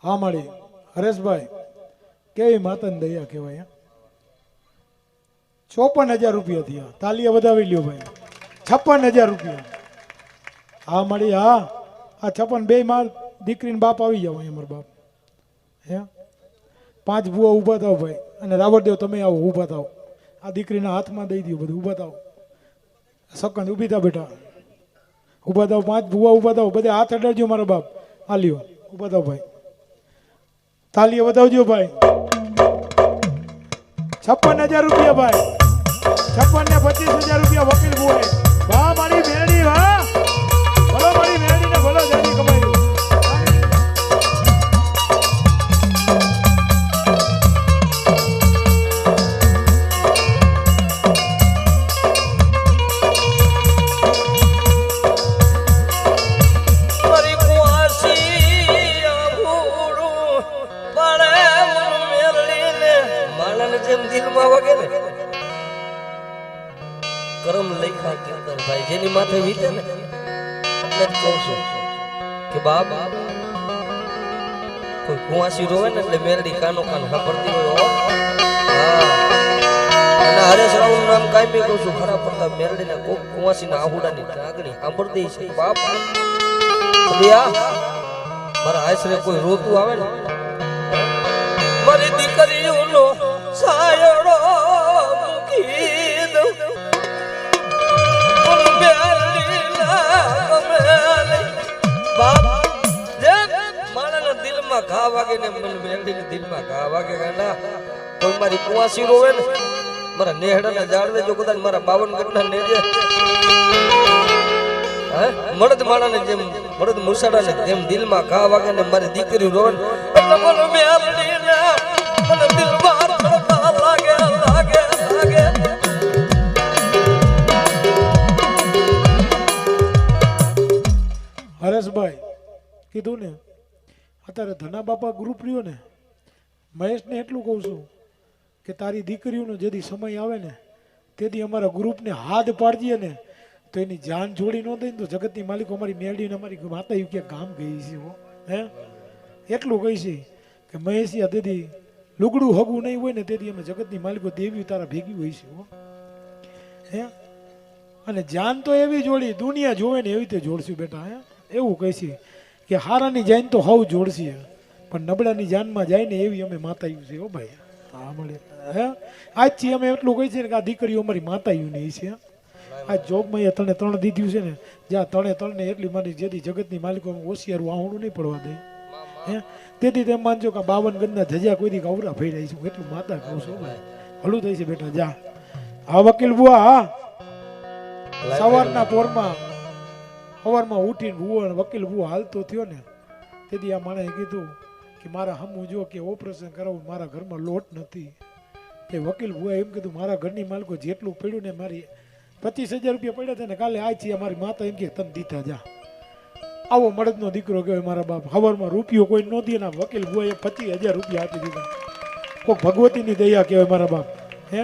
હા મળી હરેશભાઈ કેવી માતાની દયા કહેવાય 54,000 રૂપિયા થયા તાલીએ વધાવી લ્યો ભાઈ 56,000 રૂપિયા હા મળી હા આ 56 બે માં દીકરીને બાપ આવી જાવ અહીં અમારા બાપ હે 5 ભૂવા ઊભા થાવ ભાઈ અને રાવળદેવ તમે આવો ઊભા થાવ આ દીકરીના હાથમાં દઈ દો બધું ઊભા થાવ સકંદ ઊભી થા બેટા ઊભા થાવ 5 ભૂવા ઊભા થાવ બધે હાથ અડાડજો મારા બાપ આ લ્યો ઊભા થાવ ભાઈ તાલીએ વધાવજો ભાઈ 56,000 રૂપિયા ભાઈ 56 ને 25,000 રૂપિયા વકીલ બોલે વાહ મારી મેરડી વાહ ભલો મારી મેરડી ને ભલો જાજી કમાઈ કરમ લેખા કીર્તન ભાઈ જેની માથે વીતે ને એટલે જ કહું છું કે બાપ કોઈ કુવાસી રોવે ને એટલે મેરડી કાનો કાન સાંભળતી હોય અને હરેશ રાવનું નામ કાયમી કહું છું ખરા પડતા મેરડી ને કોક કુવાસી ના આહુડાની લાગણી સાંભળતી છે બાપ મારા આશરે કોઈ રોતું આવે ને મારી દીકરીઓનો સાયડો મૂકી દઉં ઘા વાગે ને મેરડી ને દિલમાં ઘા વાગે ગાંડા કોઈ મારી કુવાસી રોવે ને મારા નેહડા જાળવે જો કદાચ મારા 52 ગઢના નેજે મળદ માણા ને જેમ મળદ મુસાડા ને જેમ દિલમાં ઘા વાગે ને મારી દીકરી રોવે ને એટલે બોલો મેરડી ને મને દિલમાં ધડકા લાગે લાગે લાગે હરેશભાઈ કીધું ને અત્યારે ધના બાપા ગ્રુપ રહ્યો ને મહેશને એટલું કહું છું કે તારી દીકરીઓનો જેથી સમય આવે ને તેથી અમારા ગ્રુપને હાથ પાડજે ને તો એની જાન જોડી ન દઈ ને તો જગતની માલિકો અમારી મેરડીને અમારી માતા ક્યાંક ગામ ગઈ છે હે એટલું કહી છે કે મહેશિયા તેથી લુગડું હગું નહીં હોય ને તેથી અમે જગતની માલિકો દેવી તારા ભેગી હોય છે હે અને જાન તો એવી જોડી દુનિયા જોવે ને એવી રીતે જોડશું બેટા હે એવું કહે છે કે હારાની જાન તો હવ જોડશે પણ નબળાની જાનમાં જાય ને એવી અમે માતાયું છે હો ભાઈ હા મળે હે આજથી અમે એટલું કહી છે ને કે આ દીકરીઓ અમારી માતાયું નહીં છે આ જોબમાં એ તને 3 દીધું છે ને જ્યાં તણે એટલી મારી જેથી જગતની માલિકો હોશિયાર વાહણું નહીં પડવા દે હે તેથી તેમ માનજો કે 52 ગજના ધજા કોઈથી કવરા ફેરાઈ છું એટલું માતા કહું છું ભાઈ હળું થઈ છે બેટા જા હા વકીલ બુઆ હા સવારના પોરમાં ઉઠીને ભૂવો વકીલ ભૂવો હાલતો થયો ને તેથી આ માણસે કીધું કે મારા હમું જો કે ઓપરેશન કરાવવું, મારા ઘરમાં લોટ નથી. એ વકીલ ભુવાએ એમ કીધું મારા ઘરની માલકો જેટલું પડ્યું ને મારી 25,000 રૂપિયા પડ્યા હતા ને કાલે આ છે મારી માતા એમ કે તને દીધા જા. આવો મળદનો દીકરો કહેવાય મારા બાપ. હવારમાં રૂપિયો કોઈ નહોતી એના વકીલ ભુવાએ 25,000 રૂપિયા આપી દીધા. કોઈક ભગવતીની દયા કહેવાય મારા બાપ. હે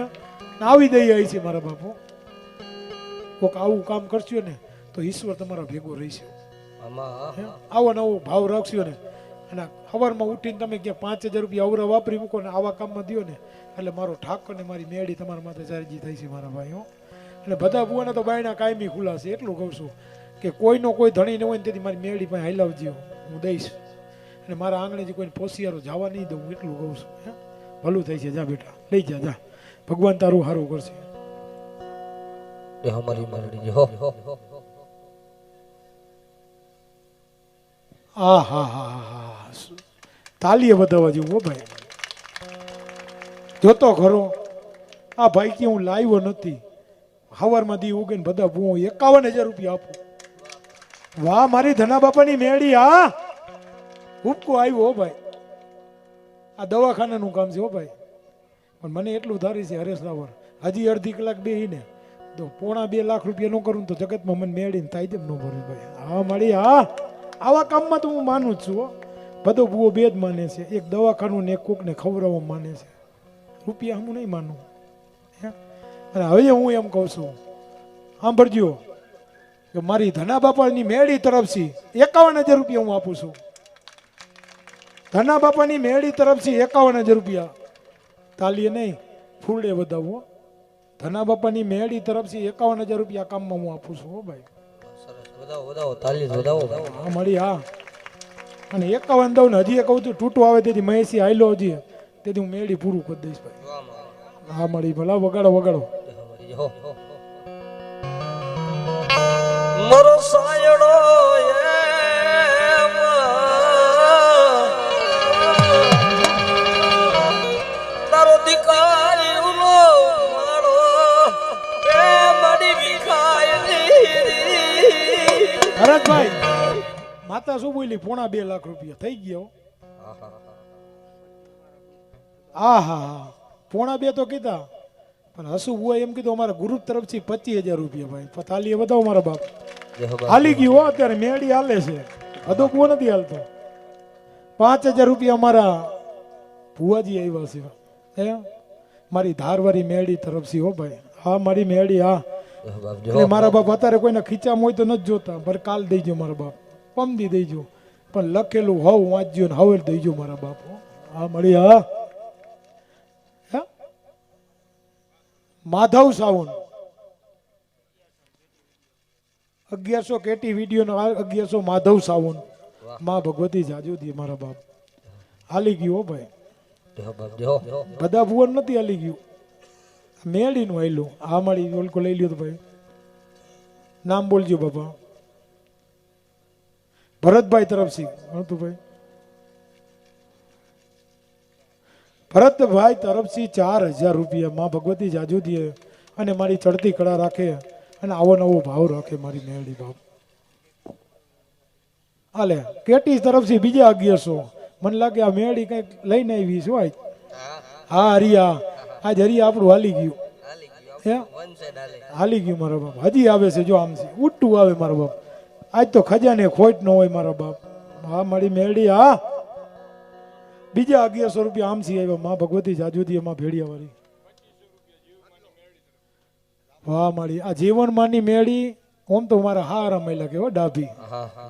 આવી દયા આવી છે મારા બાપ. કોઈક આવું કામ કરશો ને તો ઈશ્વર તમારા ભેગો રહેશે. આવો નવો ભાવ રાખશો ને અને સવારમાં ઉઠીને તમે ક્યાં 5,000 રૂપિયા અવરા વાપરી મૂકો ને આવા કામમાં દો ને એટલે મારો ઠાકોર ને મારી મેળી તમારા માથે ચારજી થાય છે મારા ભાઈઓ. અને બધા ભુવાના તો બાયના કાયમી ખુલ્લા છે. એટલું કહું છું કે કોઈનો કોઈ ધણી ન હોય ને તેથી મારી મેળી પાસે હાલાવજો, હું દઈશ. અને મારા આંગણે જે કોઈને પોસિયારો જવા નહીં દઉં એટલું કહું છું. હે ભલું થાય છે. જા બેટા લઈ જા જા, ભગવાન તારું સારું કરશે. હા હા હા હા, તાલીએ બતાવવા જેવું હો ભાઈ. જોતો ખરો આ ભાઈ કે હું લાવ્યો નથી, સવારમાં દી ઉગીને બધા હું 51,000 રૂપિયા આપું. વાહ મારી ધના બાપાની મેળી. હા ઉપકો આવ્યો હો ભાઈ. આ દવાખાનાનું કામ છે હો ભાઈ. પણ મને એટલું ધારી છે હરેશ રાવર, હજી અડધી કલાક બેહીને તો 1.5 લાખ રૂપિયા ન કરું તો જગતમાં મને મેળીને થાય તેમ ન ભરું ભાઈ. હા મારી હા આવા કામમાં તો હું માનું જ છું હો. બધો બુઓ બે જ માને છે, એક દવાખાનું ને એક કોકને ખવડાવવા માને છે. રૂપિયા હું નહીં માનું. અને હવે હું એમ કહું છું સાંભળજો કે મારી ધના બાપાની મેળી તરફથી 51,000 રૂપિયા હું આપું છું. ધના બાપાની મેળી તરફથી 51,000 રૂપિયા. તાલીએ નહીં ફૂલડે વધાવો. ધના બાપાની મેળી તરફથી 51,000 રૂપિયા કામમાં હું આપું છું હો ભાઈ. હા મળી હા. અને 51 દઉં ને હજી કહું છું તૂટું આવે તેથી મહેશી આયલો હજી તેથી હું મેળી પૂરું કરી દઈશ ભાઈ. હા મળી ભલા વગાડો વગાડો. મારો સાયડો તારો દીકારી ઉલો મારો એ મડી વિખાય ભરતભાઈ માતા શું બોલી 2.5 લાખ રૂપિયા થઈ ગયો. હા હા 2.5 તો કીધા પણ હસુ બુઆ એમ કીધું અમારા ગ્રુપ તરફથી 25,000 રૂપિયા ભાઈ. તાલીએ બતાવો મારા બાપ. હાલી ગયું હો અત્યારે મેળી હાલે છે, બધો બુઓ નથી હાલતો. 5,000 રૂપિયા અમારા ભુવાજી આવ્યા છે હે મારી ધારવાળી મેળી તરફથી હો ભાઈ. હા મારી મેળી હા. એટલે મારા બાપ અત્યારે કોઈને ખીચામાં હોય તો નથી જોતા, પર કાલ દઈજો મારા બાપ, પમદી દઈજો, પણ લખેલું હવ વાંચજો ને હવે દઈજો મારા બાપ. હા મળી હા. માધવ સાવન 1100 કેટી વિડીયો નો 1100 માધવ સાવન માં ભગવતી જાજુ દી મારા બાપ. હાલી ગયું હો ભાઈ. બધા ભુવન નથી હાલી ગયું, મેળી નું આયલું. આ મારી ઓલકો લઈ લ્યો તો ભાઈ. નામ બોલજો બાપા. ભરતભાઈ તરફથી હતું ભાઈ. ભરતભાઈ તરફથી 4,000 રૂપિયા માં ભગવતી જાજુ દે અને મારી ચડતી કળા રાખે અને આવો નવો ભાવ રાખે મારી મેળી બાપ. હાલે કેટી તરફથી બીજા 1100. મને લાગે આ મેળી કઈક લઈને આવી છે આજ. હા હરિયા આજ હરિયા આપણું હાલી ગયું હે હાલી ગયું મારા બાપ. હજી આવે છે જો આમ છે ઉઠતું આવે મારા બાપ. આજ તો ખજાને ખોટ ન હોય મારા બાપ. હા મારી મેળી હા. બીજા 1100 રૂપિયા આમથી આવ્યા માં ભગવતી જાજુદી એમાં ભેડિયા વાળી. વાહ મારી આ જીવનમાની મેળી. ઓમ તો મારા હારા મહિલા કેવો ડાભી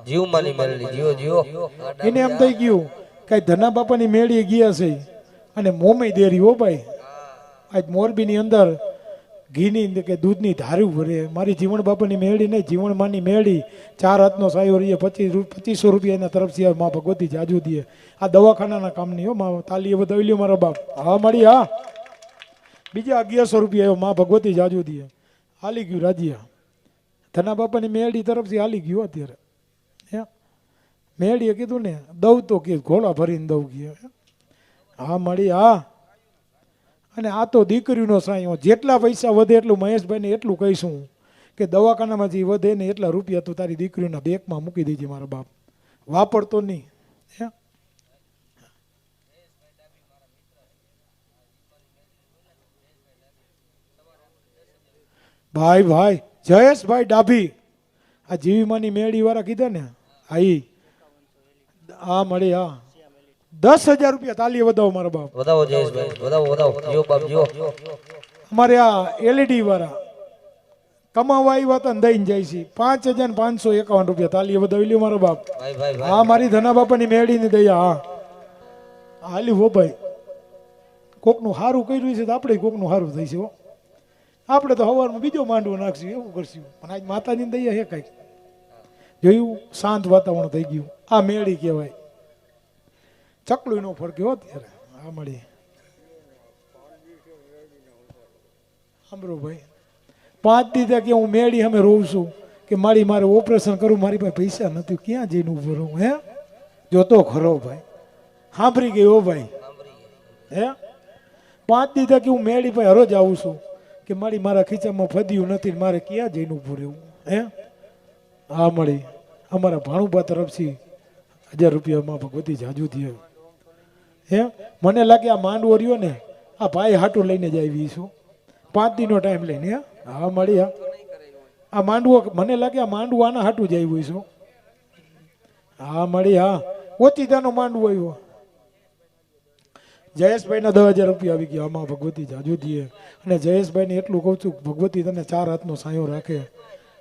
જીવમાની મેળી જીવો જીવો. એને એમ થઈ ગયું કઈ ધના બાપાની મેળી ગયા છે અને મોમે દેરી હો ભાઈ. આજ મોરબીની અંદર ઘીની કે દૂધની ધારું ભરે મારી જીવણ બાપાની મેળી નહીં, જીવણમાની મેળી 4 હાથનો સાયો રહીએ. 2500 રૂપિયા એના તરફથી માં ભગવતી જાજુ દે. આ દવાખાનાના કામની હો માં. તાલીએ બતાવી લ્યો મારા બાપ. હા મળી હા. બીજા 1100 રૂપિયા આવ્યો માં ભગવતી જાજુ દે. હાલી ગયું રાજ્યા. ધના બાપાની મેળી તરફથી હાલી ગયું અત્યારે. હે મેળીએ કીધું ને દઉં તો કે ઘોડા ભરીને દઉં ગયા. હા મળી હા. અને આ તો દીકરીનો સાયો. જેટલા પૈસા વધે એટલું મહેશભાઈને એટલું કહીશું કે દવાખાનામાં જે વધે ને એટલા રૂપિયા તું તારી દીકરીના બેંકમાં મૂકી દેજે મારા બાપ. વાપરતો નહીં. હે ભાઈ ભાઈ જયેશભાઈ ડાભી આ જીવીમાની મેળી વાળા કીધા ને હા મળી હા 10,000 રૂપિયા તાલીએ વધાવો મારા બાપ વધાવો જયેશભાઈ વધાવો જીઓ બાપ જીઓ અમારે આ એલઈડી વાળા કમાવા આવ્યા હતા ને દઈને જાય છે 5,551 રૂપિયા તાલીએ વધાવી લ્યો મારો બાપ ભાઈ હા મારી ધના બાપાની મેળીની દયા હા હાલી હો ભાઈ કોકનું સારું કર્યું છે તો આપણે કોકનું સારું થઈ છે હો આપણે તો સવારમાં બીજો માંડવો નાખશું એવું કરશું પણ આજ માતાજીની દયા હે કાંઈક જોયું શાંત વાતાવરણ થઈ ગયું આ મેળી કહેવાય ચકલું નો ફરકે હો ત્યારે આ મળી સાંભળો ભાઈ 5 દીધા કે હું મેળી અમે રોઉં છું કે મારે ઓપરેશન કરવું મારી પાસે પૈસા નથી ક્યાં જઈને ઉભો રહું હે જોતો ખરો ભાઈ સાંભળી ગયો ભાઈ હે 5 દીધા કે હું મેળી પાસે હરોજ આવું છું કે મારા ખીચામાં ફદ્યું નથી મારે ક્યાં જઈને ઊભું રહેવું હે હા મળી અમારા ભાણુબા તરફથી 1000 રૂપિયામાં ભગવતી જાજુ થયો હે મને લાગે આ માંડવો રહ્યો ને આ ભાઈ હાટું લઈને જ આવી છું 5 દીનો ટાઈમ લઈને હા મળી આ માંડવો મને લાગે આ માંડવો આના હાટું જ આવ્યું છું હા મળી હા ઓચિતાનો માંડવો આવ્યો જયેશભાઈના 10,000 રૂપિયા આવી ગયા આમાં ભગવતી જાજુ દીએ અને જયેશભાઈને એટલું કહું છું ભગવતી તને 4 હાથનો સાયો રાખે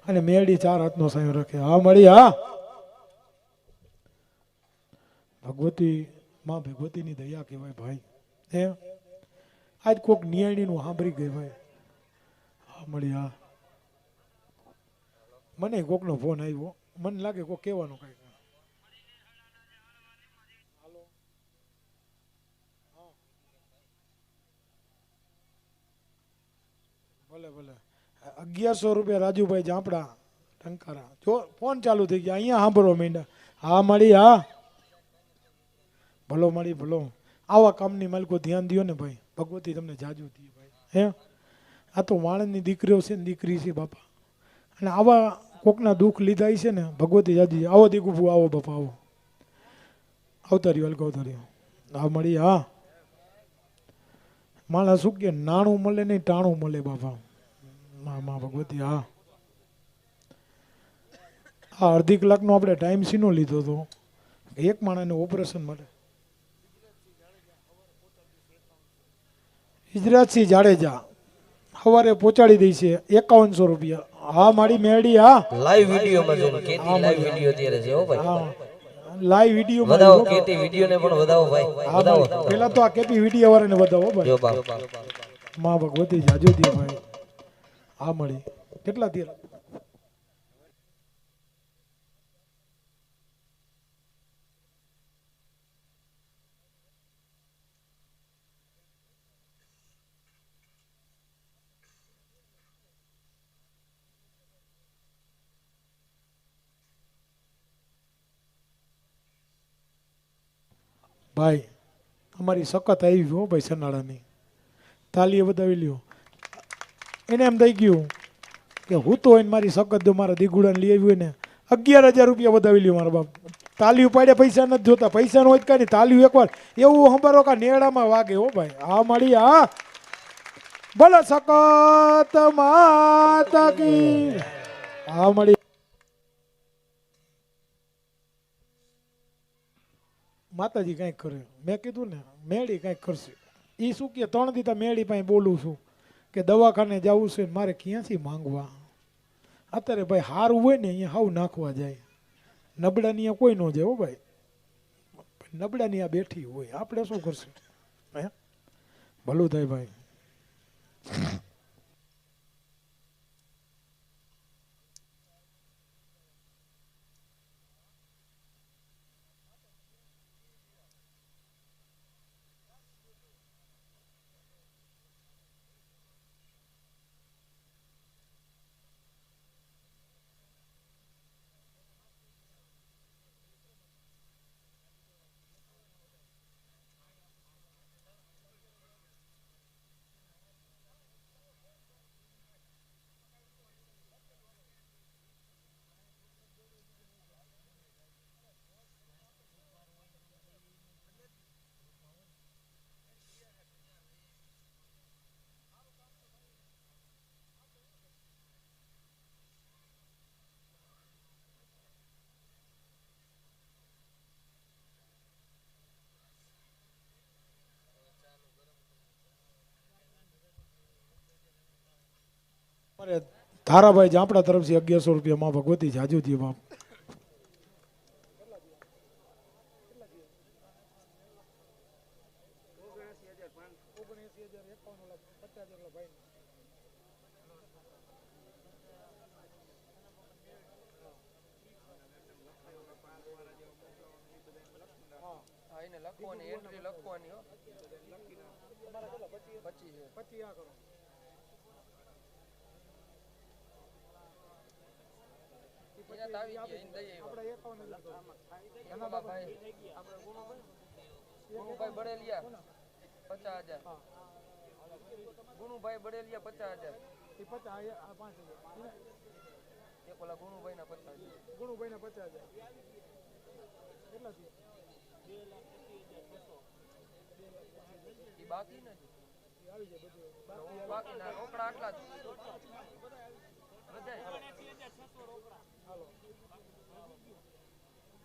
અને મેળી 4 હાથનો સાયો રાખે હા મળી હા ભગવતી માં ભગવતીની દયા કહેવાય ભાઈ હે આજ કોક નિયાણીનું સાંભળી ગઈ ભાઈ હા મળી હા મને કોકનો ફોન આવ્યો મને લાગે કોક કહેવાનું કાંઈક ભલે 1100 રૂપિયા રાજુભાઈ જાપડા ટંકારા જો ફોન ચાલુ થઈ ગયા અહીંયા સાંભળવા માંડ્યા હા મળી હા ભલો મળી ભલો આવા કામની માલિકો ધ્યાન દો ને ભાઈ ભગવતી તમને જાજુ દે ભાઈ હે આ તો માણસની દીકરીઓ છે ને દીકરી છે બાપા અને આવા કોકના દુઃખ લીધા છે ને ભગવતી જાજી આવો દીકું આવો બાપા આવો અવતાર્યો હલકો અવતાર્યો હા મળી હા માણસ શું કે નાણું મળે નહીં ટાણું મળે બાપા માં ભગવતી હા અડધી કલાકનો આપણે ટાઈમ સીનો લીધો હતો એક માણસને ઓપરેશન માટે ઇજરાજસિંહ જાડેજા સવારે પહોંચાડી દઈ છે 5100 રૂપિયા હા મારી મેળી હા લાઈવ વિડિયોમાં જોઈને કેટી લાઈવ વિડિયો અત્યારે છે હો ભાઈ હા લાઈવ વિડિયો વધાવો કેટી વિડિયો ને પણ વધાવો ભાઈ વધાવો પહેલા તો આ કેપી વિડિયો વાળાને વધાવો ભાઈ જો બાપ માં ભગવતી જાજો દે ભાઈ હા મળી કેટલા દે ભાઈ અમારી સખત આવી હો ભાઈ સનાળાની તાલીએ વધાવી લ્યો એને એમ થઈ ગયું કે હું તો એને મારી સખત જો મારા દીગુડાને લઈ આવ્યું ને 11,000 રૂપિયા વધાવી લ્યો મારા બાપ તાલીઓ પાડ્યા પૈસા નથી જોતા પૈસા નો જ કાંઈ તાલીઓ એકવાર એવું સંભાળો કે નેડામાં વાગે હો ભાઈ હા મળી હા ભલે સખત માતા કી હા મળી માતાજી કંઈક કરે મેં કીધું ને મેળી કંઈક કરશે એ શું કે 3 દીધા મેળી પાસે બોલું છું કે દવાખાને જવું છે મારે ક્યાંથી માંગવા અત્યારે ભાઈ સારું હોય ને અહીંયા હાવ નાખવા જાય નબળાની અહીંયા કોઈ ન જાય હો ભાઈ નબળાની આ બેઠી હોય આપણે શું કરશું હે ભલું થાય ભાઈ અરે ધારાભાઈ જાપડા તરફથી 1100 રૂપિયા માં ભગવતી જાજુ દે બાપ. એને લખવાની એન્ટ્રી લખવાની હો 25 આ કરો ઈના તાવી ગયા ઇન દઈએ આપણે 51 એના ભાઈ આપણે ગુણુભાઈ બડેલિયા 50000 ગુણુભાઈ બડેલિયા 50000 એ 50 આ 5000 એક ઓલા ગુણુભાઈ ના 50000 ગુણુભાઈ ના 50000 કેટલા થયા બાકી નથી આવી જાય બધું બાકી ના રોકડા આટલા જ બધાય હાલો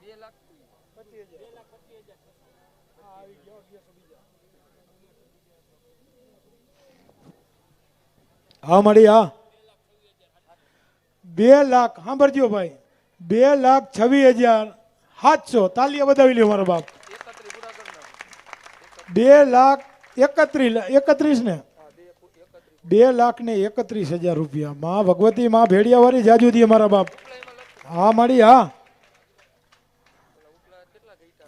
2,25,000 હા આવી ગયો 200 બીજા હા મળી હા 2 લાખ સાંભળજો ભાઈ 2,26,700 તાલીઓ બતાવી લ્યો મારો બાપ 2,31,000 ને 2,31,000 રૂપિયા માં ભગવતી માં ભેડિયા વાળી જાજુ દી મારા બાપ હા મળી હા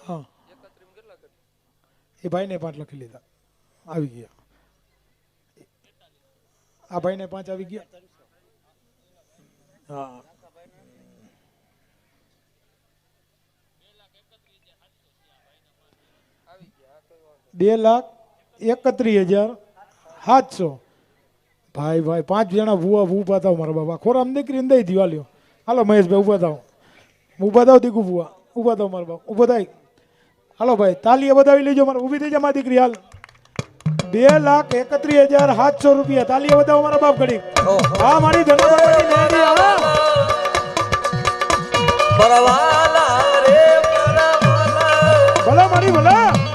હા એ ભાઈને 5 લખી લીધા આવી ગયા આ ભાઈને 5 આવી ગયા હા 2,31,700 ભાઈ ભાઈ 5 જણા ભૂવા ઊભા થાવ મારા બાબા ખોરામ દીકરીને દઈ દીવા લ્યો હાલો મહેશભાઈ ઊભા થાવ દીકુ ભૂવા ઊભા થાવ મારા બાપ ઊભો થાય હાલો ભાઈ તાલીએ બતાવી લેજો મારે ઊભી થઈ જા મારી દીકરી હાલ 2,31,700 રૂપિયા તાલીએ બતાવો મારા બાપ ઘડી હા મારી ધનબાબાની લેડી હા ભલા મારી ભલા